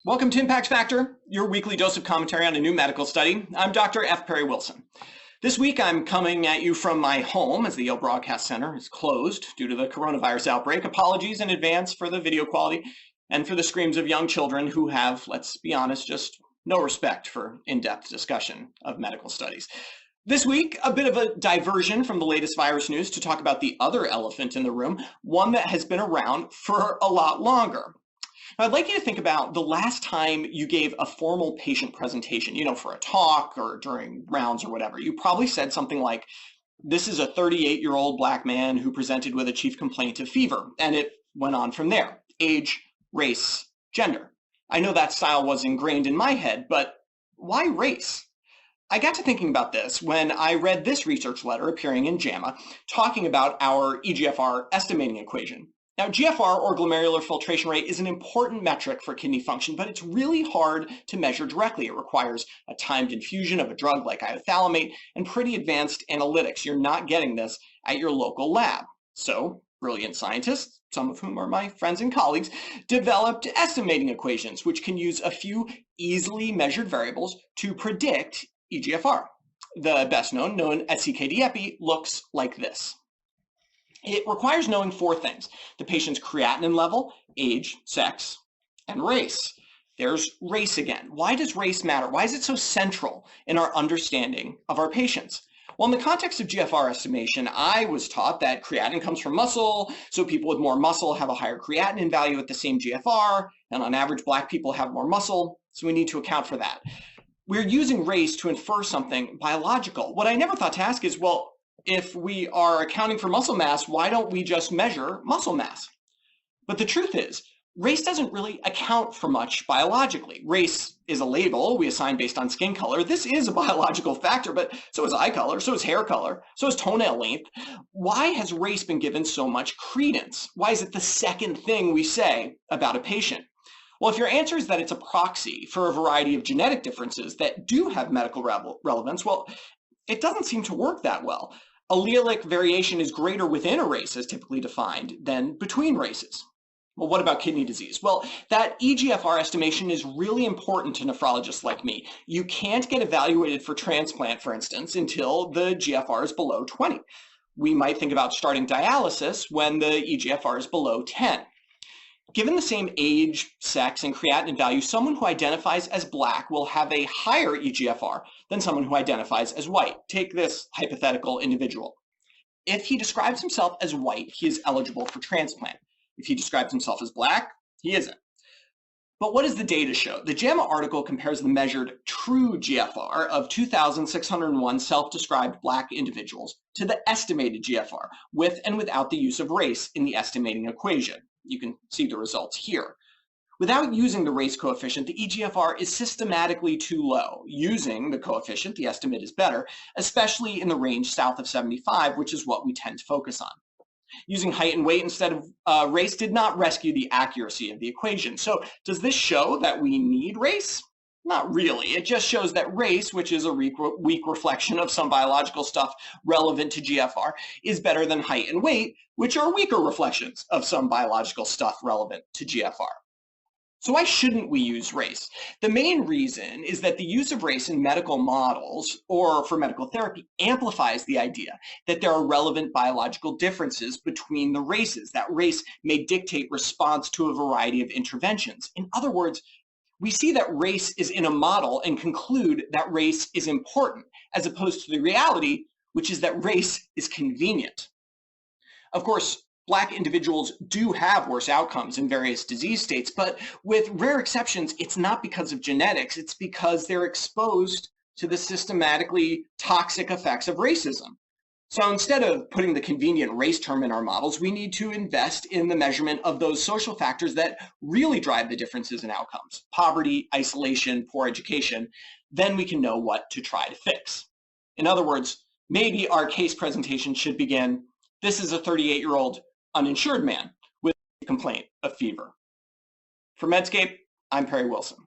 Welcome to Impact Factor, your weekly dose of commentary on a new medical study. I'm Dr. F. Perry Wilson. This week, I'm coming at you from my home as the Yale Broadcast Center is closed due to the coronavirus outbreak. Apologies in advance for the video quality and for the screams of young children who have, let's be honest, just no respect for in-depth discussion of medical studies. This week, a bit of a diversion from the latest virus news to talk about the other elephant in the room, one that has been around for a lot longer. Now, I'd like you to think about the last time you gave a formal patient presentation, for a talk or during rounds or whatever. You probably said something like, "This is a 38-year-old black man who presented with a chief complaint of fever," and it went on from there. Age, race, gender. I know that style was ingrained in my head, but why race? I got to thinking about this when I read this research letter appearing in JAMA talking about our eGFR estimating equation. Now, GFR, or glomerular filtration rate, is an important metric for kidney function, but it's really hard to measure directly. It requires a timed infusion of a drug like iothalamate and pretty advanced analytics. You're not getting this at your local lab. So, brilliant scientists, some of whom are my friends and colleagues, developed estimating equations, which can use a few easily measured variables to predict eGFR. The best known as CKD-EPI, looks like this. It requires knowing four things: the patient's creatinine level, age, sex, and race. There's race again. Why does race matter? Why is it so central in our understanding of our patients? Well, in the context of GFR estimation, I was taught that creatinine comes from muscle, so people with more muscle have a higher creatinine value at the same GFR, and on average, black people have more muscle, so we need to account for that. We're using race to infer something biological. What I never thought to ask is, well, if we are accounting for muscle mass, why don't we just measure muscle mass? But the truth is, race doesn't really account for much biologically. Race is a label we assign based on skin color. This is a biological factor, but so is eye color, so is hair color, so is toenail length. Why has race been given so much credence? Why is it the second thing we say about a patient? Well, if your answer is that it's a proxy for a variety of genetic differences that do have medical relevance, well, it doesn't seem to work that well. Allelic variation is greater within a race, as typically defined, than between races. Well, what about kidney disease? Well, that eGFR estimation is really important to nephrologists like me. You can't get evaluated for transplant, for instance, until the GFR is below 20. We might think about starting dialysis when the eGFR is below 10. Given the same age, sex, and creatinine value, someone who identifies as black will have a higher eGFR than someone who identifies as white. Take this hypothetical individual. If he describes himself as white, he is eligible for transplant. If he describes himself as black, he isn't. But what does the data show? The JAMA article compares the measured true GFR of 2,601 self-described black individuals to the estimated GFR, with and without the use of race in the estimating equation. You can see the results here. Without using the race coefficient, the eGFR is systematically too low. Using the coefficient, the estimate is better, especially in the range south of 75, which is what we tend to focus on. Using height and weight instead of race did not rescue the accuracy of the equation. So does this show that we need race? Not really. It just shows that race, which is a weak reflection of some biological stuff relevant to GFR, is better than height and weight, which are weaker reflections of some biological stuff relevant to GFR. So why shouldn't we use race? The main reason is that the use of race in medical models or for medical therapy amplifies the idea that there are relevant biological differences between the races, that race may dictate response to a variety of interventions. In other words, we see that race is in a model and conclude that race is important, as opposed to the reality, which is that race is convenient. Of course, black individuals do have worse outcomes in various disease states, but with rare exceptions, it's not because of genetics, it's because they're exposed to the systematically toxic effects of racism. So instead of putting the convenient race term in our models, we need to invest in the measurement of those social factors that really drive the differences in outcomes: poverty, isolation, poor education. Then we can know what to try to fix. In other words, maybe our case presentation should begin, "This is a 38-year-old uninsured man with a complaint of fever." For Medscape, I'm Perry Wilson.